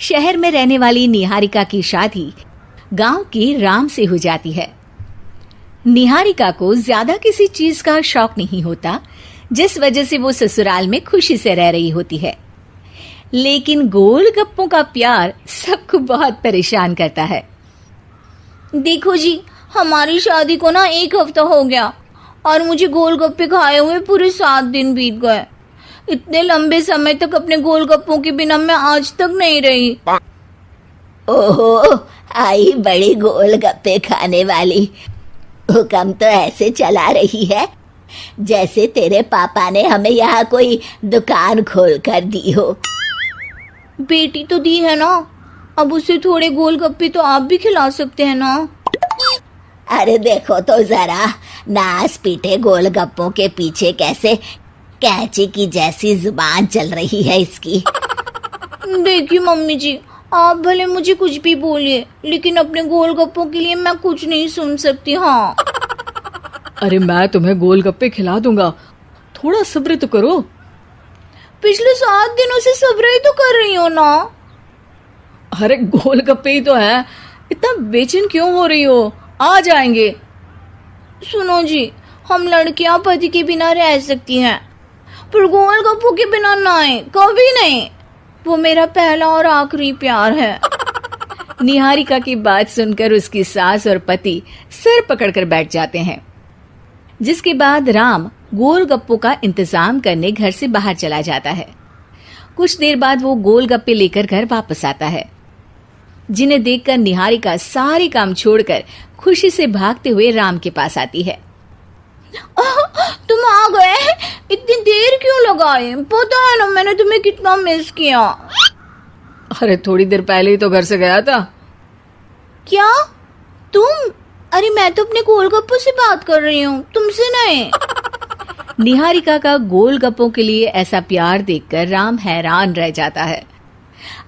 शहर में रहने वाली निहारिका की शादी गांव के राम से हो जाती है। निहारिका को ज्यादा किसी चीज का शौक नहीं होता, जिस वजह से वो ससुराल में खुशी से रह रही होती है। लेकिन गोलगप्पों का प्यार सबको बहुत परेशान करता है। देखो जी, हमारी शादी को ना 1 हफ्ता हो गया और मुझे गोलगप्पे खाए हुए पूरे 7 दिन बीत गए। इतने लंबे समय तक अपने गोलगप्पों के बिना मैं आज तक नहीं रही। ओहो, आई बड़ी गोलगप्पे खाने वाली। हुक्म तो ऐसे चला रही है जैसे तेरे पापा ने हमें यहाँ कोई दुकान खोल कर दी हो। बेटी तो दी है ना, अब उसे थोड़े गोलगप्पे तो आप भी खिला सकते हैं ना। अरे देखो तो जरा, नास पीटे गोलगप्पों के पीछे कैसे कैंची की जैसी जुबान चल रही है इसकी। देखिए मम्मी जी, आप भले मुझे कुछ भी बोलिए, लेकिन अपने गोलगप्पों के लिए मैं कुछ नहीं सुन सकती। हाँ, अरे मैं तुम्हें गोलगप्पे खिला दूंगा, थोड़ा सब्र तो करो। पिछले 7 दिनों से सब्र ही तो कर रही हो ना। अरे गोलगप्पे ही तो है, इतना बेचैन क्यों हो रही हो? आ जाएंगे। सुनो जी, हम लड़कियां पति के बिना रह सकती हैं, पर गोलगप्पों के बिना नहीं, कभी नहीं। वो मेरा पहला और आखिरी प्यार है। निहारिका की बात सुनकर उसकी सास और पति सिर पकड़कर बैठ जाते हैं। जिसके बाद राम गोलगप्पों का इंतजाम करने घर से बाहर चला जाता है। कुछ देर बाद वो गोलगप्पे लेकर घर वापस आता है, जिन्हें देखकर निहारिका सारे काम छोड़कर खुशी से भागते हुए राम के पास आती है। तुम आ गए? इतनी देर क्यों लगाई? पता है ना मैंने तुम्हें कितना मिस किया। अरे थोड़ी देर पहले ही तो घर से गया था। क्या तुम? अरे मैं तो अपने गोलगप्पों से बात कर रही हूँ, तुमसे नहीं। निहारिका का गोलगप्पों के लिए ऐसा प्यार देखकर राम हैरान रह जाता है।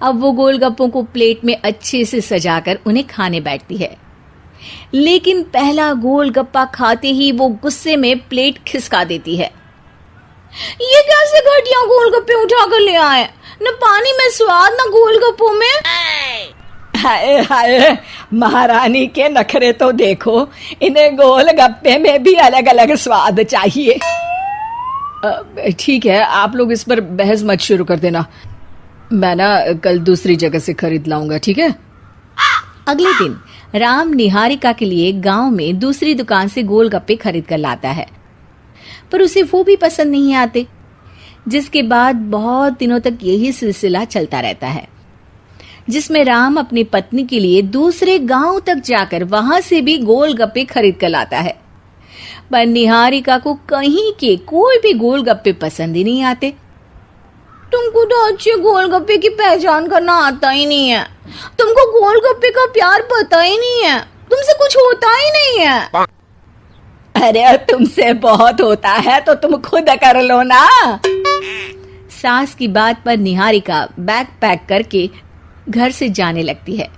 अब वो गोलगप्पों को प्लेट में अच्छे से सजाकर उन्हें खाने बैठती है, लेकिन पहला गोलगप्पा खाते ही वो गुस्से में प्लेट खिसका देती है। ये कैसे घटिया गोलगप्पे उठा कर ले आए? न पानी में स्वाद, न गोलगप्पों में। हाय हाय, महारानी के नखरे तो देखो, इन्हें गोलगप्पे में भी अलग अलग स्वाद चाहिए। ठीक है, आप लोग इस पर बहस मत शुरू कर देना, मैं ना कल दूसरी जगह से खरीद लाऊंगा, ठीक है? अगले दिन राम निहारिका के लिए गांव में दूसरी दुकान से गोलगप्पे खरीद कर लाता है, पर उसे वो भी पसंद नहीं आते। जिसके बाद बहुत दिनों तक यही सिलसिला चलता रहता है, जिसमें राम अपनी पत्नी के लिए दूसरे गांव तक जाकर वहां से भी गोलगप्पे खरीद कर लाता है, पर निहारिका को कहीं के कोई भी गोलगप्पे पसंद ही नहीं आते। तुमको तो अच्छे गोलगप्पे की पहचान करना आता ही नहीं है। तुमको गोलगप्पे का प्यार पता ही नहीं है, तुमसे कुछ होता ही नहीं है। अरे तुमसे बहुत होता है तो तुम खुद कर लो ना। सास की बात पर निहारिका बैग पैक करके घर से जाने लगती है,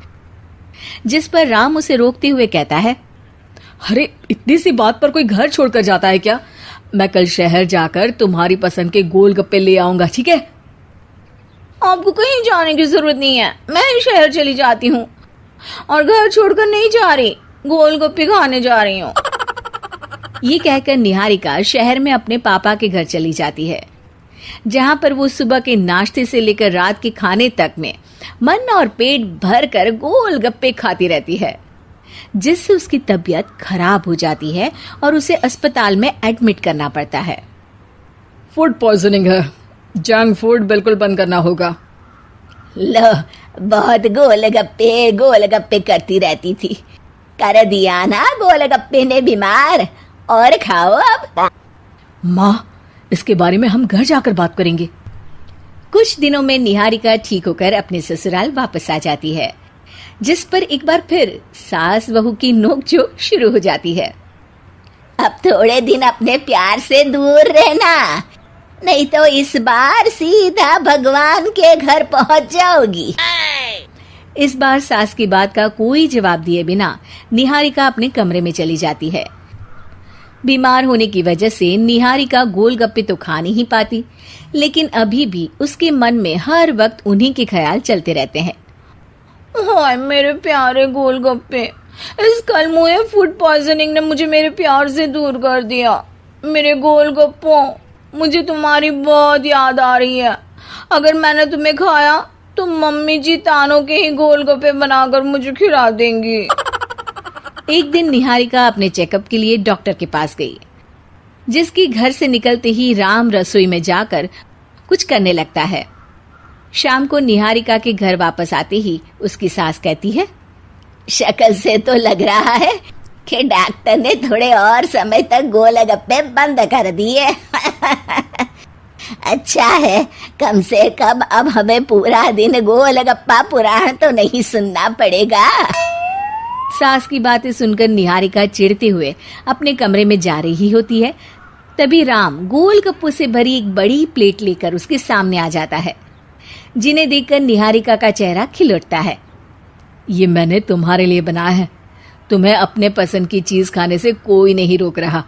जिस पर राम उसे रोकते हुए कहता है, अरे इतनी सी बात पर कोई घर छोड़कर जाता है क्या? मैं कल शहर जाकर तुम्हारी पसंद के गोलगप्पे ले आऊंगा, ठीक है? आपको कहीं जाने की जरूरत नहीं है, मैं ही शहर चली जाती हूँ और घर छोड़कर नहीं जा रही, गोलगप्पे खाने जा रही हूँ। ये कहकर निहारिका शहर में अपने पापा के घर चली जाती है, जहाँ पर वो सुबह के नाश्ते से लेकर रात के खाने तक में मन और पेट भर कर गोलगप्पे खाती रहती है, जिससे उसकी तबीयत खराब हो जाती है और उसे अस्पताल में एडमिट करना पड़ता है। फूड पॉइजनिंग है, जंक फूड बिल्कुल बंद करना होगा। लो, बहुत गोलगप्पे गोलगप्पे करती रहती थी, कर दिया ना गोलगप्पे ने बीमार। और खाओ अब। माँ, इसके बारे में हम घर जाकर बात करेंगे। कुछ दिनों में निहारिका ठीक होकर अपने ससुराल वापस आ जाती है, जिस पर एक बार फिर सास बहू की नोकझोंक शुरू हो जाती है। अब थोड़े दिन अपने प्यार से दूर रहना, नहीं तो इस बार सीधा भगवान के घर पहुंच जाओगी। इस बार सास की बात का कोई जवाब दिए बिना निहारिका अपने कमरे में चली जाती है। बीमार होने की वजह से निहारिका गोलगप्पे तो खा नहीं पाती, लेकिन अभी भी उसके मन में हर वक्त उन्हीं के ख्याल चलते रहते हैं। हाय मेरे प्यारे गोलगप्पे, इस कल मुझे फूड पॉइजनिंग ने मुझे मेरे प्यार से दूर कर दिया। मेरे गोलगप्पों, मुझे तुम्हारी बहुत याद आ रही है। अगर मैंने तुम्हें खाया तो मम्मी जी तानों के ही गोलगप्पे बनाकर मुझे खिला देंगी। एक दिन निहारिका अपने चेकअप के लिए डॉक्टर के पास गई, जिसकी घर से निकलते ही राम रसोई में जाकर कुछ करने लगता है। शाम को निहारिका के घर वापस आते ही उसकी सास कहती है, शक्ल से तो लग रहा है कि डॉक्टर ने थोड़े और समय तक गोलगप्पे बंद कर दिए। अच्छा है, कम से कम अब हमें पूरा दिन गोलगप्पा पुराण तो नहीं सुनना पड़ेगा। सास की बातें सुनकर निहारिका चिढ़ते हुए अपने कमरे में जा रही होती है। तभी राम गोलगप्पों से भरी एक बड़ी प्लेट लेकर उसके सामने आ जाता है, जिन्हें देखकर निहारिका का चेहरा खिल उठता है। ये मैंने तुम्हारे लिए बनाया है। तुम्हें अपने पसंद की चीज खाने से कोई नहीं रोक रहा।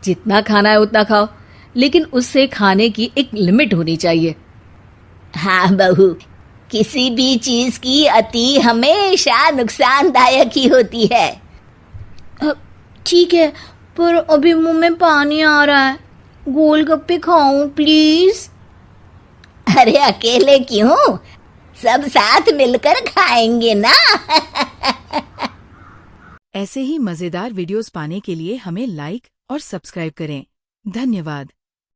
जितना खाना है उतना खाओ, लेकिन उससे खाने की एक लिमिट होनी चाहिए। हाँ बहू, किसी भी चीज की अति हमेशा नुकसानदायक ही होती है। ठीक है, पर अभी मुंह में पानी आ रहा है। गोलगप्पे खाऊं प्लीज? अरे अकेले क्यों, सब साथ मिलकर खाएंगे ना। ऐसे ही मजेदार वीडियोस पाने के लिए हमें लाइक और सब्सक्राइब करें। धन्यवाद।